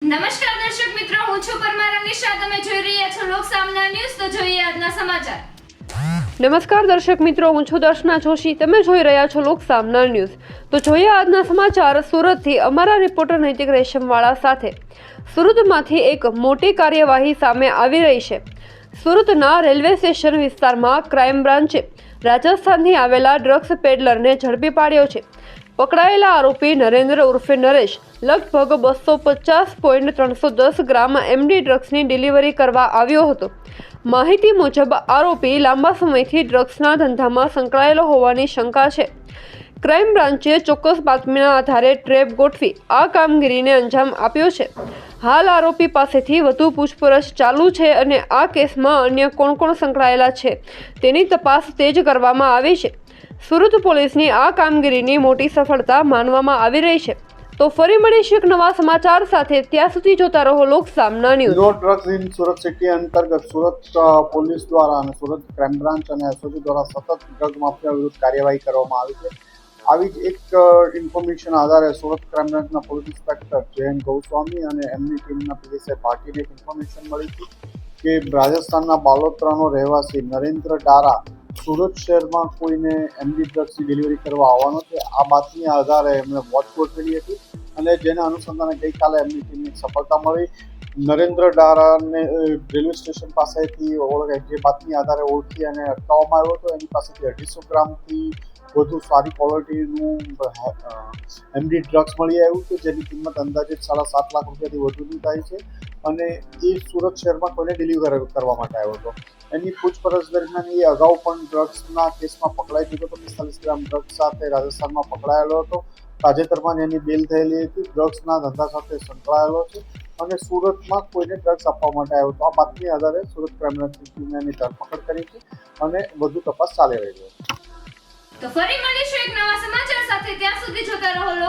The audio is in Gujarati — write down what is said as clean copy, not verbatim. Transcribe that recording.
નમસ્કાર દર્શક મિત્રો, હું છું પરમાર અનિશા. તમે જોઈ રહ્યા છો લોક સામના ન્યૂઝ. તો જોઈએ આજના સમાચાર. નમસ્કાર દર્શક મિત્રો, હું છું દર્શના જોશી. તમે જોઈ રહ્યા છો લોક સામના ન્યૂઝ. તો જોઈએ આજના સમાચાર સુરતથી અમારા રિપોર્ટર નૈતિક રેશમવાળા સાથે. સુરતમાંથી એક મોટી કાર્યવાહી સામે આવી રહી છે. સુરતના રેલવે સ્ટેશન વિસ્તારમાં ક્રાઇમ બ્રાન્ચે રાજસ્થાનથી આવેલા ડ્રગ્સ પેડલરને ઝડપી પાડ્યો છે. પકડાયેલા આરોપી નરેન્દ્ર ઉર્ફે નરેશ લગભગ 250.310 ગ્રામ એમડી ડ્રગ્સની ડિલિવરી કરવા આવ્યો હતો. માહિતી મુજબ આરોપી લાંબા સમયથી ડ્રગ્સના ધંધામાં સંકળાયેલો હોવાની શંકા છે. ક્રાઇમ બ્રાન્ચે ચોક્કસ બાતમીના આધારે ટ્રેપ ગોઠવી આ કામગીરીને અંજામ આપ્યો છે. હાલ આરોપી પાસેથી વધુ પૂછપરછ ચાલુ છે અને આ કેસમાં અન્ય કોણ સંકળાયેલા છે તેની તપાસ તેજ કરવામાં આવી છે. સુરત પોલીસની આ કામગીરીની મોટી સફળતા માનવામાં આવી રહી છે. તો ફરી મળીશું એક નવા સમાચાર સાથે. ત્યાં સુધી જોતા રહો Lok Samna news. No drugs in Surat city અંતર્ગત સુરત પોલીસ દ્વારા અને સુરત ક્રાઇમ બ્રાન્ચ અને એસઓજી દ્વારા સતત ડ્રગ માફિયા વિરુદ્ધ કાર્યવાહી કરવામાં આવી છે. આવી જ એક ઇન્ફોર્મેશન આધારે સુરત ક્રાઇમ બ્રાન્ચના પોલીસ ઇન્સ્પેક્ટર જયંત ગોસ્વામી અને એમની ટીમના પીએસઆઈ પાર્ટીને એક ઇન્ફોર્મેશન મળી હતી કે રાજસ્થાનના બાલોતરાનો રહેવાસી નરેન્દ્ર ડારા સુરત શહેરમાં કોઈને એમડી ડ્રગ્સની ડિલિવરી કરવા આવવાનો છે. આ બાતમીના આધારે એમણે વોચ ગોઠવેલી હતી અને જેના અનુસંધાને ગઈકાલે એમની ટીમને સફળતા મળી. નરેન્દ્ર ડારાને રેલવે સ્ટેશન પાસેથી જે બાતમી આધારે ઓળખી અને અટકાવવામાં આવ્યો હતો. એની પાસેથી 250 ગ્રામથી વધુ સારી ક્વોલિટીનું એમડી ડ્રગ્સ મળી આવ્યું છે, જેની કિંમત અંદાજે 7.5 લાખ રૂપિયાથી વધુની થાય છે અને એ સુરત શહેરમાં કોઈને ડિલિવર કરવા માટે આવ્યો હતો. એની પૂછપરછ દરમિયાન એ અગાઉ પણ ડ્રગ્સના કેસમાં પકડાઈ ચૂક્યો હતો. 45 ગ્રામ ડ્રગ્સ સાથે રાજસ્થાનમાં પકડાયેલો હતો. તાજેતરમાં જ એની બેલ થયેલી હતી. ડ્રગ્સના ધંધા સાથે સંકળાયેલો છે અને સુરતમાં કોઈને ડ્રગ્સ આપવા માટે આવ્યો હતો. આ બાતમી આધારે સુરત ક્રાઇમ બ્રાન્ચની ટીમે એની ધરપકડ કરી છે અને વધુ તપાસ ચાલી રહી છે. તો ફરી મળીશું એક નવા સમાચાર સાથે. ત્યાં સુધી જોતા રહો લોક